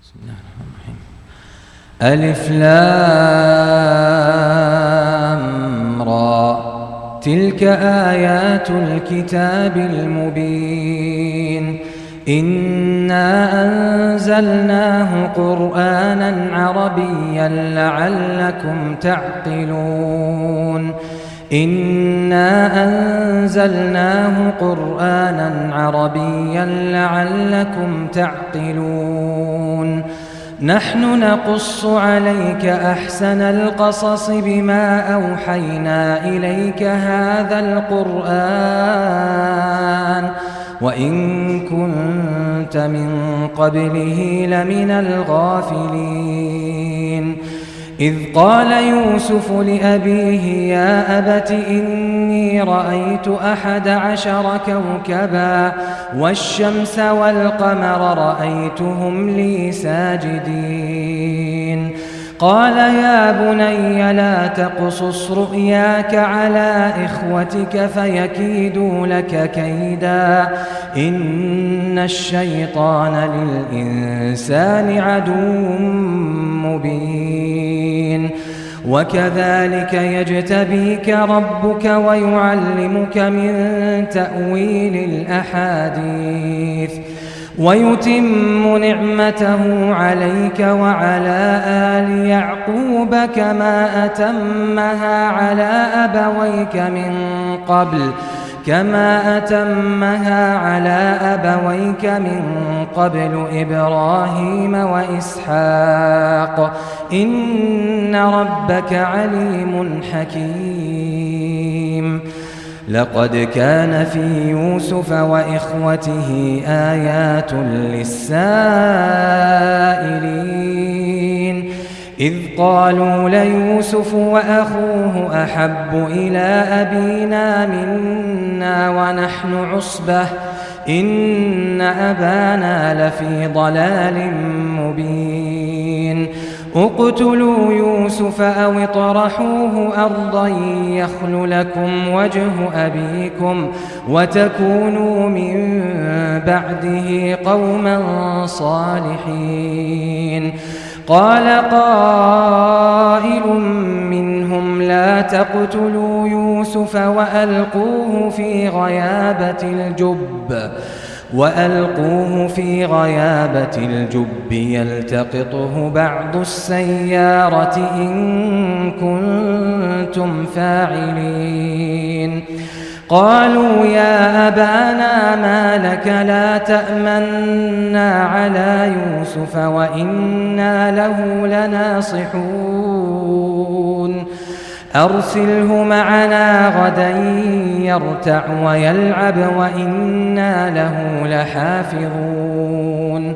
بسم الله الرحمن الرحيم. ألف لام را تلك آيات الكتاب المبين إنا أنزلناه قرآنا عربيا لعلكم تعقلون إنا أنزلناه قرآنا عربيا لعلكم تعقلون نحن نقص عليك أحسن القصص بما أوحينا إليك هذا القرآن وإن كنت من قبله لمن الغافلين إذ قال يوسف لأبيه يا أبت إني رأيت 11 كوكبا والشمس والقمر رأيتهم لي ساجدين قال يا بني لا تقصص رؤياك على إخوتك فيكيدوا لك كيدا إن الشيطان للإنسان عدو مبين وكذلك يجتبيك ربك ويعلمك من تأويل الأحاديث ويتم نعمته عليك وعلى آل يعقوب كما أتمها على أبويك من قبل إبراهيم وإسحاق إن ربك عليم حكيم لقد كان في يوسف وإخوته آيات للسائلين إذ قالوا ليوسف وأخوه أحب إلى أبينا منا ونحن عصبة إن أبانا لفي ضلال مبين اقتلوا يوسف أو اطرحوه أرضا يخل لكم وجه أبيكم وتكونوا من بعده قوما صالحين قال قائل منهم لا تقتلوا يوسف وألقوه في غيابة الجب يلتقطه بعض السيارة إن كنتم فاعلين قالوا يا أبانا ما لك لا تأمنا على يوسف وإنا له لناصحون أرسله معنا غدا يرتع ويلعب وإنا له لحافظون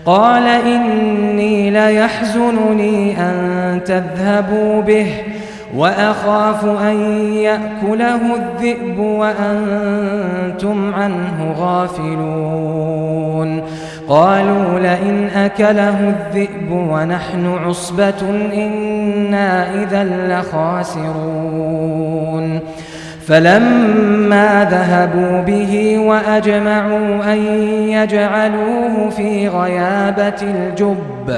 قال إني ليحزنني أن تذهبوا به وأخاف أن يأكله الذئب وأنتم عنه غافلون قالوا لئن أكله الذئب ونحن عصبة إنا إذا لخاسرون فلما ذهبوا به وأجمعوا أن يجعلوه في غيابة الجب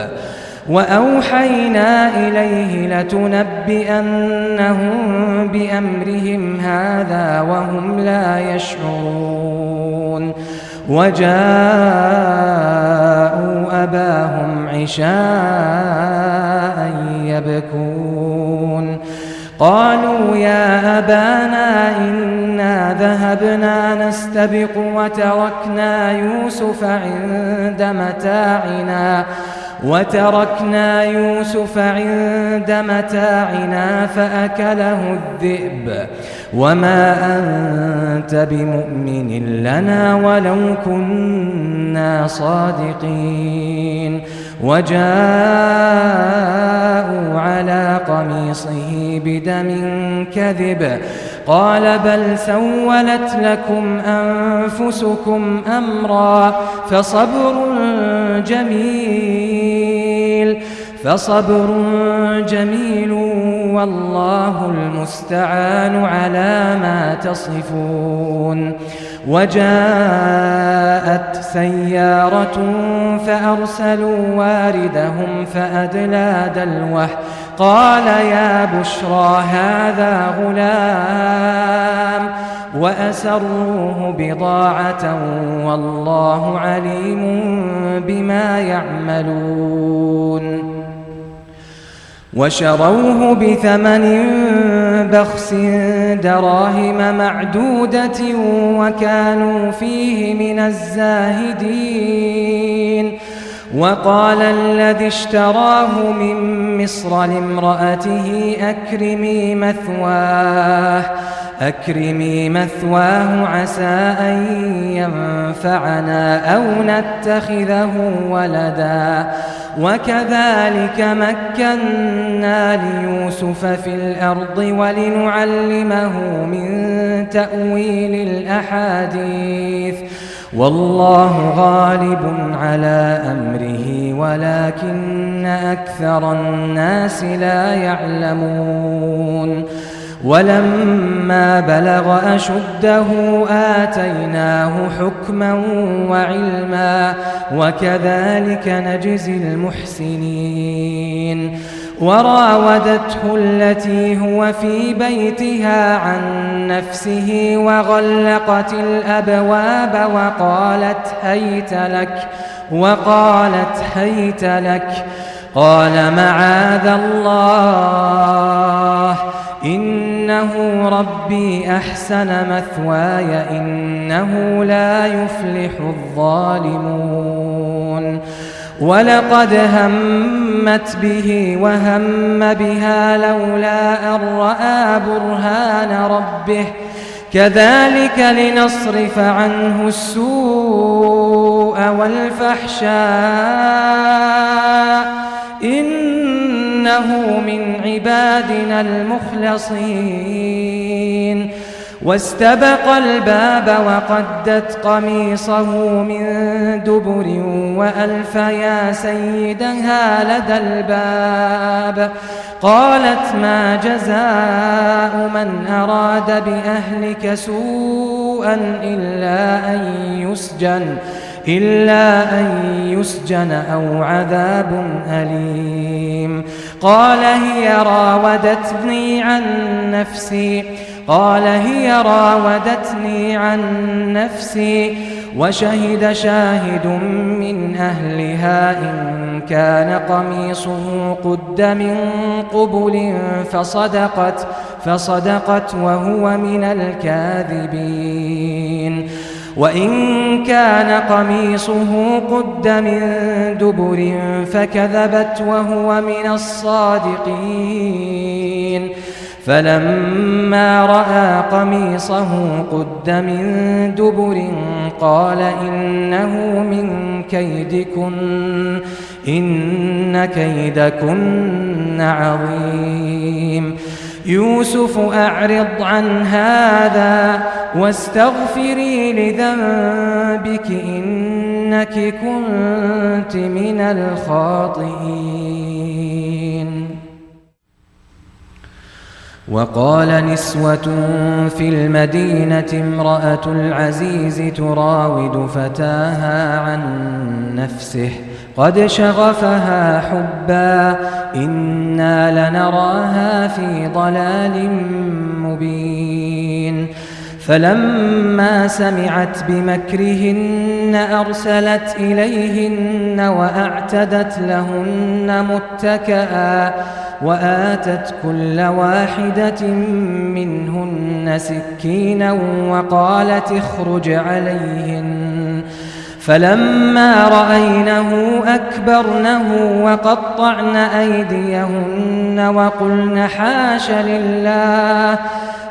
وأوحينا إليه لتنبئنهم بأمرهم هذا وهم لا يشعرون وجاءوا أباهم عشاء يبكون قالوا يا أبانا إنا ذهبنا نستبق وتركنا يوسف عند متاعنا فأكله الذئب وما أنت بمؤمن لنا ولو كنا صادقين وجاءوا على قميصه بدم كذب قال بل سولت لكم أنفسكم أمرا فصبر جميل والله المستعان على ما تصفون وجاءت سيارة فأرسلوا واردهم فأدلى دلوه قال يا بشرى هذا غلام وأسروه بضاعة والله عليم بما يعملون وشروه بثمن بخس دراهم معدودة وكانوا فيه من الزاهدين وقال الذي اشتراه من مصر لامرأته أكرمي مثواه عسى أن ينفعنا أو نتخذه ولدا وكذلك مكنا ليوسف في الأرض ولنعلمه من تأويل الأحاديث والله غالب على أمره ولكن أكثر الناس لا يعلمون ولما بلغ أشده آتيناه حكما وعلما وكذلك نجزي المحسنين وراودته التي هو في بيتها عن نفسه وغلقت الأبواب وقالت هيت لك قال معاذ الله إنه ربي أحسن مثواي إنه لا يفلح الظالمون ولقد همت به وهم بها لولا أن رأى برهان ربه كذلك لنصرف عنه السوء والفحشاء إنه من عبادنا المخلصين واستبق الباب وقدت قميصه من دبر وألف يا سيدها لدى الباب قالت ما جزاء من أراد بأهلك سوءا إلا أن يسجن أو عذاب أليم قال هي راودتني عن نفسي وشهد شاهد من أهلها إن كان قميصه قد من قبل فصدقت وهو من الكاذبين وإن كان قميصه قد من دبر فكذبت وهو من الصادقين فلما رأى قميصه قد من دبر قال إنه من كيدكن إن كيدكن عظيم يوسف أعرض عن هذا واستغفري لذنبك إنك كنت من الخاطئين وقال نسوة في المدينة امرأة العزيز تراود فتاها عن نفسه قد شغفها حبا إنا لنراها في ضلال مبين فلما سمعت بمكرهن أرسلت إليهن وأعتدت لهن متكئا وآتت كل واحدة منهن سكينا وقالت اخرج عليهن فلما رأينه أكبرنه وقطعن أيديهن وقلن حاش لله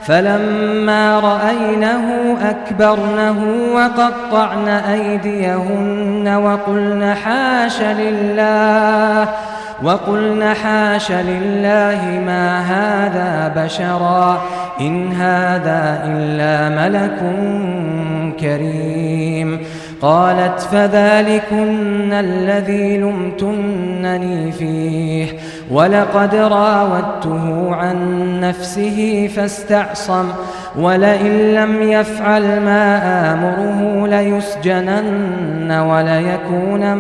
فلما رأينه أكبرنه وقطعن أيديهن وقلن حاش لله ما هذا بشرا إن هذا إلا ملك كريم قالت فذلكن الذي لمتنني فيه ولقد راودته عن نفسه فاستعصم ولئن لم يفعل ما آمره ليسجنن وليكون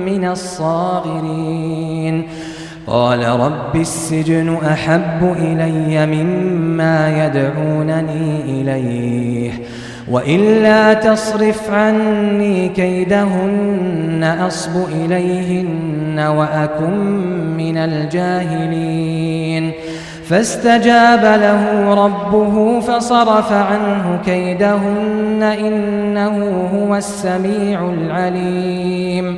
من الصاغرين قال رب السجن أحب إلي مما يدعونني إليه وإلا تصرف عني كيدهن أصب إليهن وأكن من الجاهلين فاستجاب له ربه فصرف عنه كيدهن إنه هو السميع العليم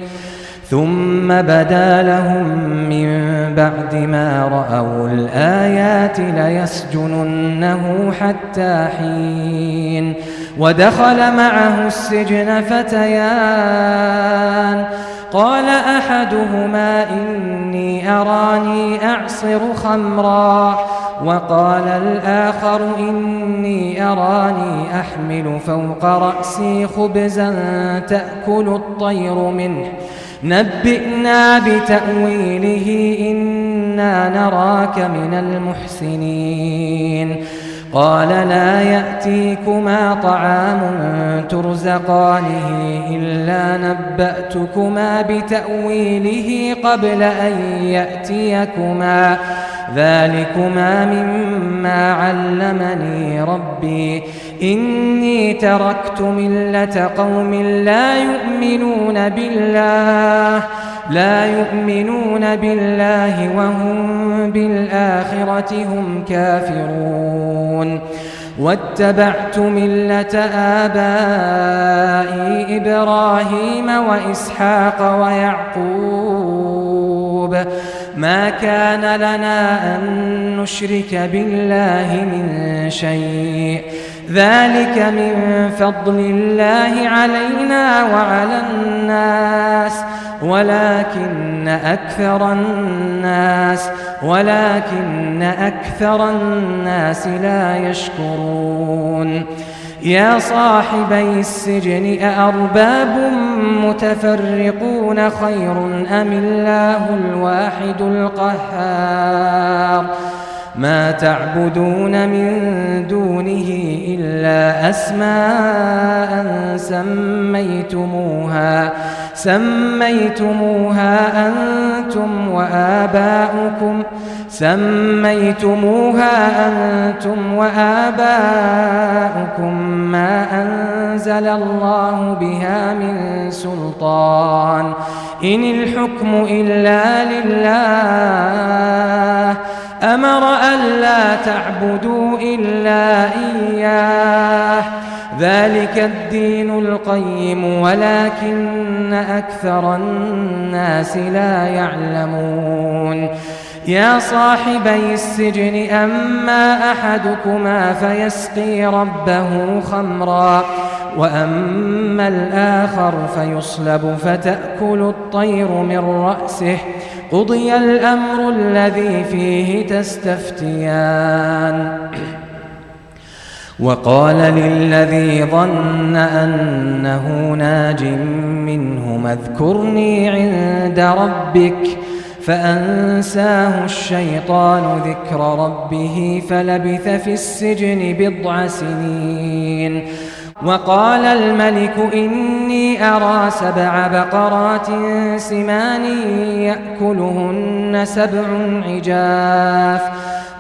ثم بدا لهم من بعد ما رأوا الآيات ليسجننه حتى حين ودخل معه السجن فتيان قال أحدهما إني أراني أعصر خمرا وقال الآخر إني أراني أحمل فوق رأسي خبزا تأكل الطير منه نبئنا بتأويله إنا نراك من المحسنين قال لا يأتيكما طعام ترزقانه إلا نبأتكما بتأويله قبل أن يأتيكما ذلكما مما علمني ربي إني تركت ملة قوم لا يؤمنون بالله وهم بالآخرة هم كافرون واتبعت ملة آبائي إبراهيم وإسحاق ويعقوب ما كان لنا أن نشرك بالله من شيء ذلك من فضل الله علينا وعلى الناس ولكن أكثر الناس لا يشكرون يا صاحبي السجن أأرباب متفرقون خير أم الله الواحد القهار ما تعبدون من دونه إلا أسماء سميتموها أنتم وآباؤكم ما أنزل الله بها من سلطان إن الحكم إلا لله أمر ألا تعبدوا إلا إياه ذلك الدين القيم ولكن أكثر الناس لا يعلمون يا صاحبي السجن أما أحدكما فيسقي ربه خمرا وأما الآخر فيصلب فتأكل الطير من رأسه قضي الأمر الذي فيه تستفتيان وقال للذي ظن أنه ناج منهما اذكرني عند ربك فأنساه الشيطان ذكر ربه فلبث في السجن 7 سنين وقال الملك إني أرى 7 بقرات سمان يأكلهن 7 عجاف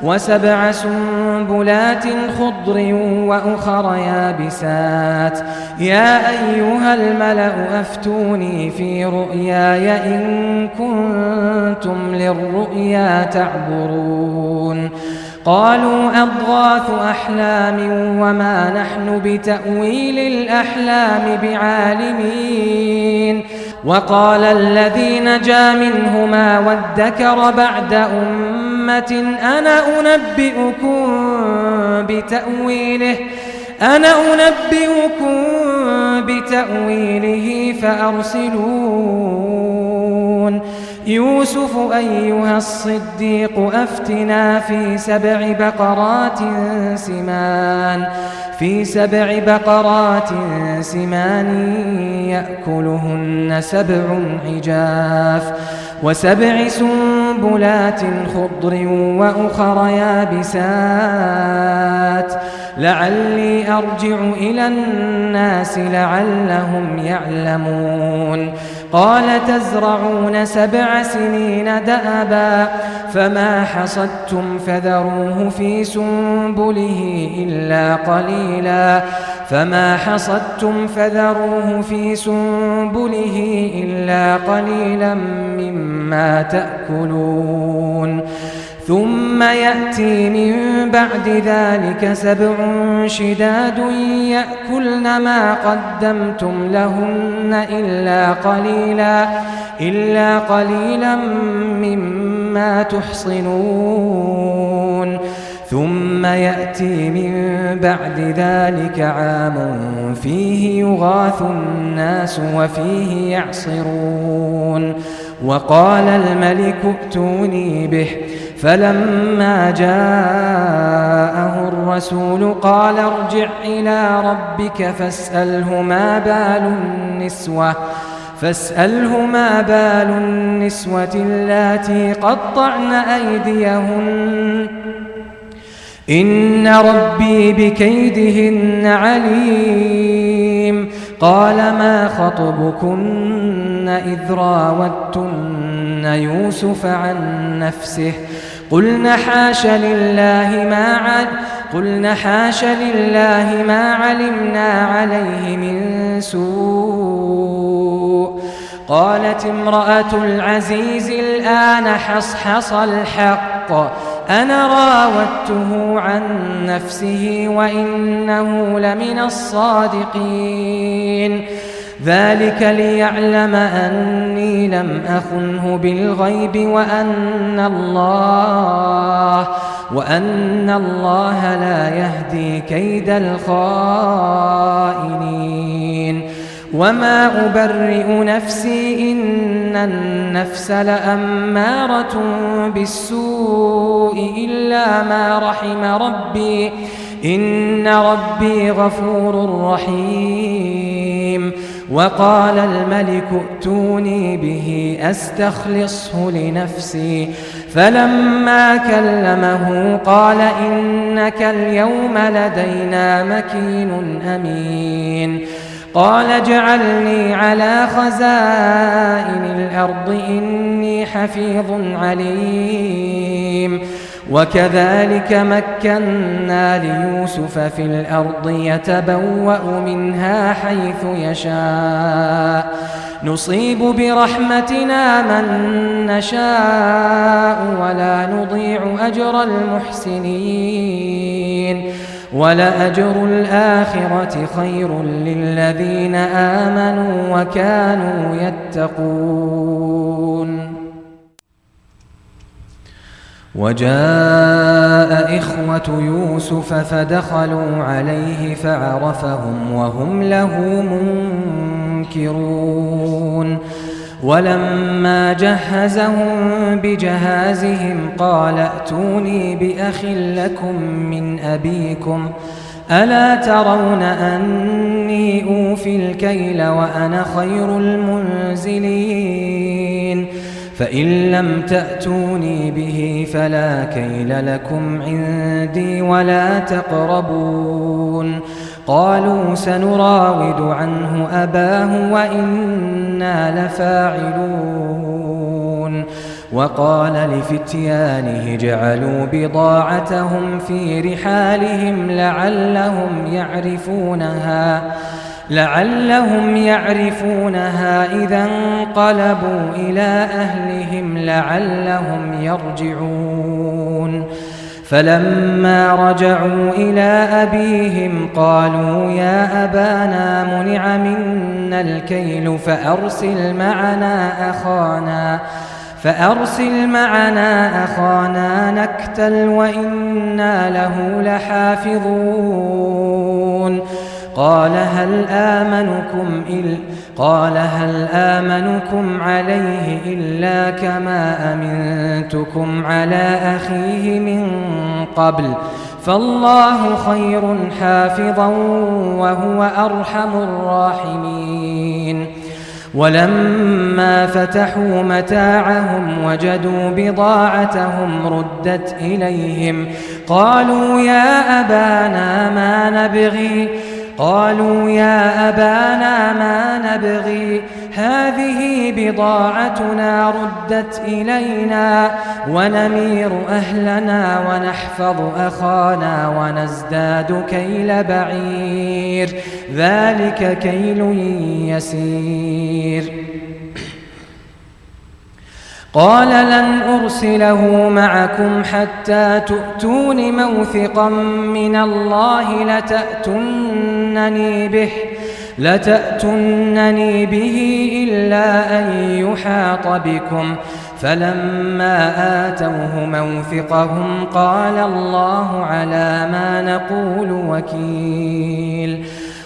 و7 سنبلات خضر وأخر يابسات يا أيها الملأ أفتوني في رؤياي إن كنتم للرؤيا تعبرون قالوا أضغاث أحلام وما نحن بتأويل الأحلام بعالمين وقال الذي نجا منهما وادكر بعد أمة أنا أنبئكم بتأويله فأرسلون يوسف أيها الصديق أفتنا في 7 بقرات سمان في 7 بقرات سمان يأكلهن 7 عجاف و7 سنبلات خضر وأخر يابسات لعلي أرجع إلى الناس لعلهم يعلمون قال تزرعون 7 سنين دأبا فما حصدتم فذروه في سنبله إلا قليلا مما تأكلون ثم يأتي من بعد ذلك 7 شداد يأكلن ما قدمتم لهن إلا قليلا مما تحصنون ثم يأتي من بعد ذلك عام فيه يغاث الناس وفيه يعصرون وقال الملك ائتوني به فلما جاءه الرسول قال ارجع إلى ربك فاسأله ما بال النسوة اللاتي قطعن أيديهن إن ربي بكيدهن عليم قال ما خطبكن إذ راوتن يوسف عن نفسه قلنا حاش لله ما علمنا عليه من سوء قالت امرأة العزيز الآن حصحص الحق أنا راودته عن نفسه وإنه لمن الصادقين ذلك ليعلم أني لم أخنه بالغيب وأن الله لا يهدي كيد الخائنين وما أبرئ نفسي إن النفس لأمارة بالسوء إلا ما رحم ربي إن ربي غفور رحيم وقال الملك ائتوني به أستخلصه لنفسي فلما كلمه قال إنك اليوم لدينا مكين أمين قال اجعلني على خزائن الأرض إني حفيظ عليم وكذلك مكنا ليوسف في الأرض يتبوأ منها حيث يشاء نصيب برحمتنا من نشاء ولا نضيع أجر المحسنين ولأجر الآخرة خير للذين آمنوا وكانوا يتقون وجاء إخوة يوسف فدخلوا عليه فعرفهم وهم له منكرون ولما جهزهم بجهازهم قال ائتوني بأخ لكم من أبيكم ألا ترون أني أوفي الكيل وأنا خير المنزلين فإن لم تأتوني به فلا كيل لكم عندي ولا تقربون قالوا سنراود عنه أباه وإنا لفاعلون وقال لفتيانه اجعلوا بضاعتهم في رحالهم لعلهم يعرفونها إذا انقلبوا إلى أهلهم لعلهم يرجعون فلما رجعوا إلى أبيهم قالوا يا أبانا منع منا الكيل فأرسل معنا أخانا نكتل وإنا له لحافظون قال هل آمنكم عليه إلا كما أمنتكم على أخيه من قبل فالله خير حافظا وهو أرحم الراحمين. ولما فتحوا متاعهم وجدوا بضاعتهم ردت إليهم قالوا يا أبانا ما نبغي هذه بضاعتنا ردت إلينا ونمير أهلنا ونحفظ أخانا ونزداد كيل بعير ذلك كيل يسير. قال لن أرسله معكم حتى تؤتون موثقا من الله لتأتونني به إلا أن يحاط بكم. فلما آتوه موثقهم قال الله على ما نقول وكيل.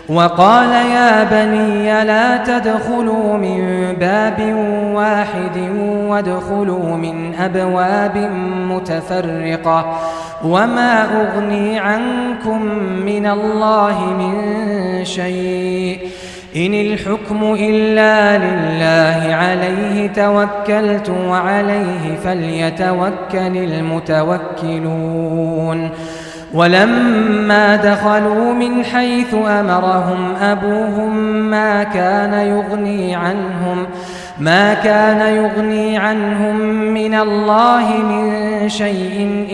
وقال يا بني لا تدخلوا من باب واحد وادخلوا من أبواب متفرقة وما أغني عنكم من الله من شيء إن الحكم إلا لله عليه توكلت وعليه فليتوكل المتوكلون. ولما دخلوا من حيث أمرهم أبوهم ما كان يغني عنهم من الله من شيء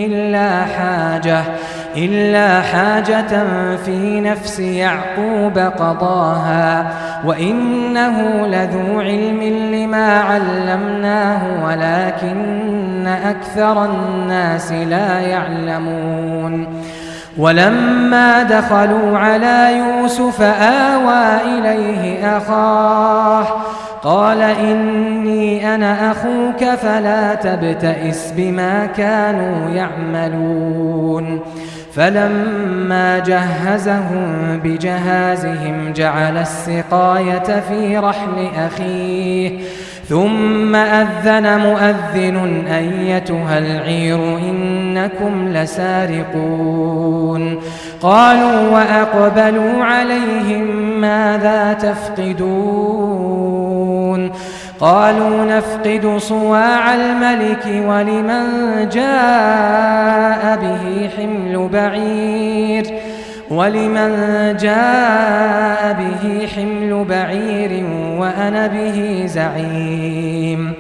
إلا حاجة في نفس يعقوب قضاها وإنه لذو علم لما علمناه ولكن أكثر الناس لا يعلمون. ولما دخلوا على يوسف آوى إليه أخاه قال إني أنا أخوك فلا تبتئس بما كانوا يعملون. فلما جهزهم بجهازهم جعل السقاية في رحل أخيه ثم أذن مؤذن أيتها العير إنكم لسارقون. قالوا وأقبلوا عليهم ماذا تفقدون؟ قالوا نفقد صواع الملك ولمن جاء به حمل بعير وأنا به زعيم.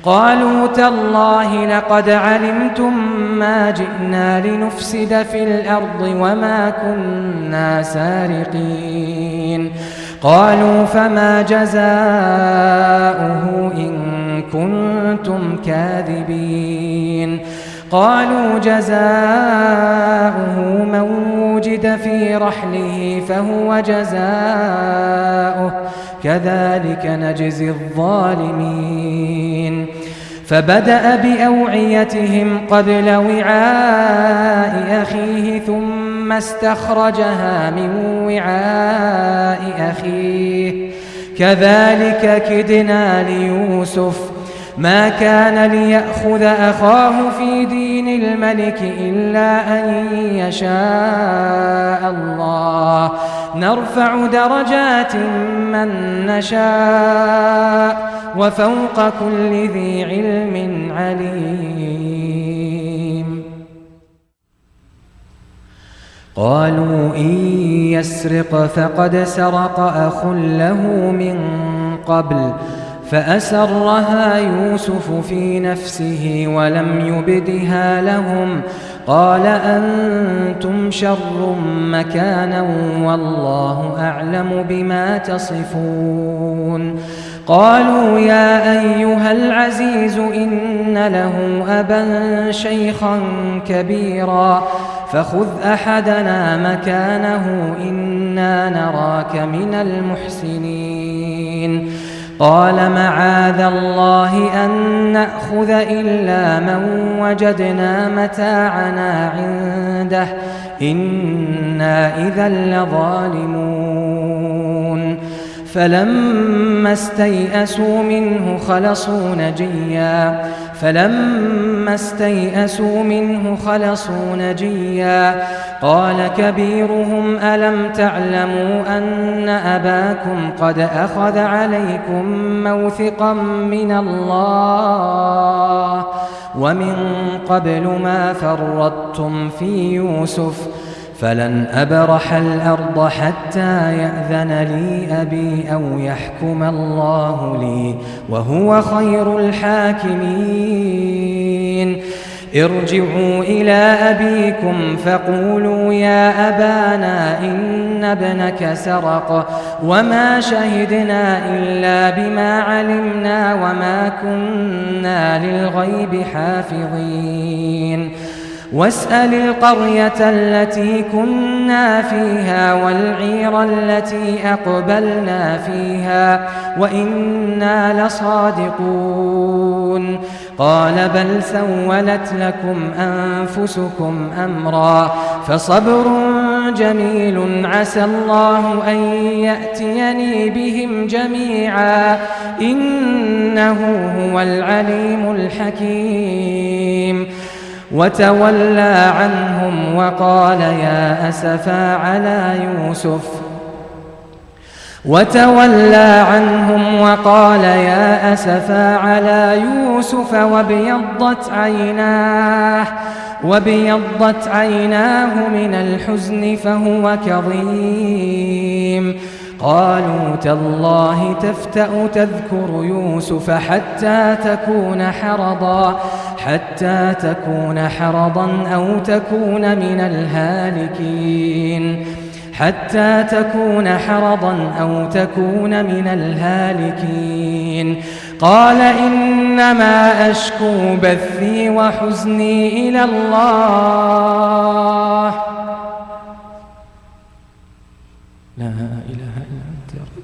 قالوا تالله لقد علمتم ما جئنا لنفسد في الأرض وما كنا سارقين. قالوا فما جزاؤه إن كنتم كاذبين؟ قالوا جزاؤه من وجد في رحله فهو جزاؤه كذلك نجزي الظالمين. فبدأ بأوعيتهم قبل وعاء أخيه ثم استخرجها من وعاء أخيه كذلك كدنا ليوسف ما كان ليأخذ أخاه في دين الملك إلا أن يشاء الله نرفع درجات من نشاء وفوق كل ذي علم عليم. قالوا إن يسرق فقد سرق أخ له من قبل فأسرها يوسف في نفسه ولم يبدها لهم قال أنتم شر مكانا والله أعلم بما تصفون. قالوا يا أيها العزيز إن له أبا شيخا كبيرا فخذ أحدنا مكانه إنا نراك من المحسنين. قال معاذ الله أن نأخذ إلا من وجدنا متاعنا عنده إنا إذا لظالمون. فلما استيئسوا منه خلصوا نجيا قال كبيرهم ألم تعلموا أن أباكم قد أخذ عليكم موثقا من الله ومن قبل ما فرطتم في يوسف فلن أبرح الأرض حتى يأذن لي أبي أو يحكم الله لي وهو خير الحاكمين ارجعوا إلى أبيكم فقولوا يا أبانا إن ابنك سرق وما شهدنا إلا بما علمنا وما كنا للغيب حافظين واسأل القرية التي كنا فيها والعير التي أقبلنا فيها وإنا لصادقون قال بل سولت لكم أنفسكم أمرا فصبر جميل عسى الله أن يأتيني بهم جميعا إنه هو العليم الحكيم وتولى عنهم وقال يا أسفا على يوسف وابيضت عيناه من الحزن فهو كظيم قالوا تالله تفتأ تذكر يوسف حتى تكون حرضا أو تكون من الهالكين قال إنما أشكو بثي وحزني إلى الله لا إله إلا أنت يا رب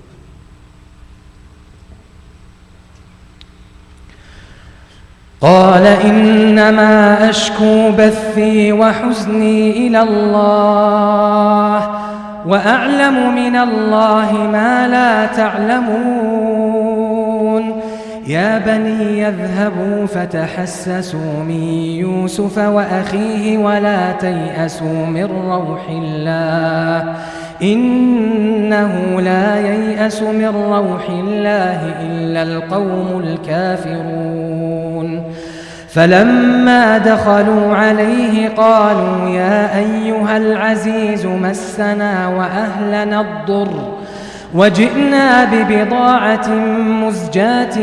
قال إنما أشكو بثي وحزني إلى الله وأعلم من الله ما لا تعلمون يا بني يذهبوا فتحسسوا من يوسف وأخيه ولا تيأسوا من روح الله إنه لا ييأس من روح الله إلا القوم الكافرون فلما دخلوا عليه قالوا يا أيها العزيز مسنا وأهلنا الضر وجئنا ببضاعة مزجاة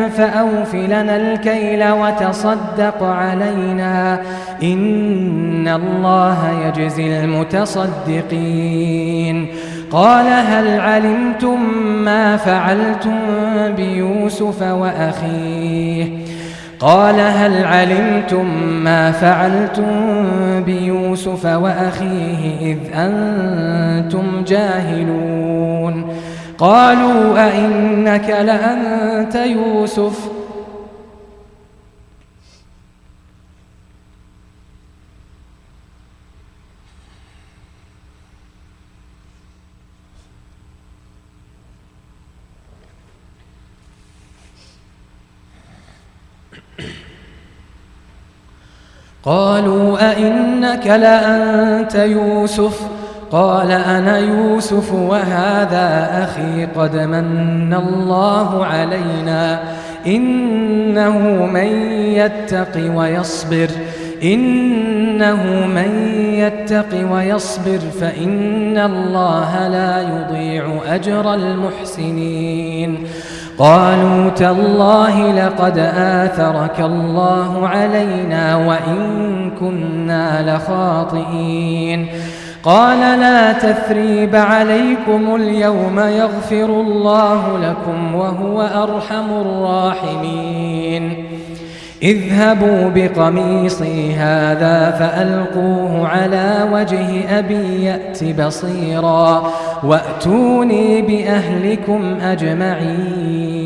فأوف لنا الكيل وتصدق علينا إن الله يجزي المتصدقين قال هل علمتم ما فعلتم بيوسف وأخيه إذ أنتم جاهلون قالوا أئنك لأنت يوسف قال أنا يوسف وهذا أخي قد من الله علينا إنه من يتق ويصبر فإن الله لا يضيع أجر المحسنين قالوا تالله لقد آثرك الله علينا وإن كنا لخاطئين قال لا تثريب عليكم اليوم يغفر الله لكم وهو أرحم الراحمين اذهبوا بقميصي هذا فألقوه على وجه أبي يأت بصيرا وأتوني بأهلكم أجمعين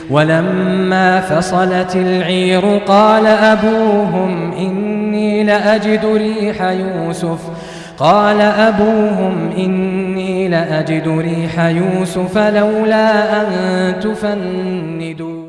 ولما فصلت العير قال أبوهم إني لأجد ريح يوسف قال أبوهم إني لأجد ريح يوسف لولا أن تفندون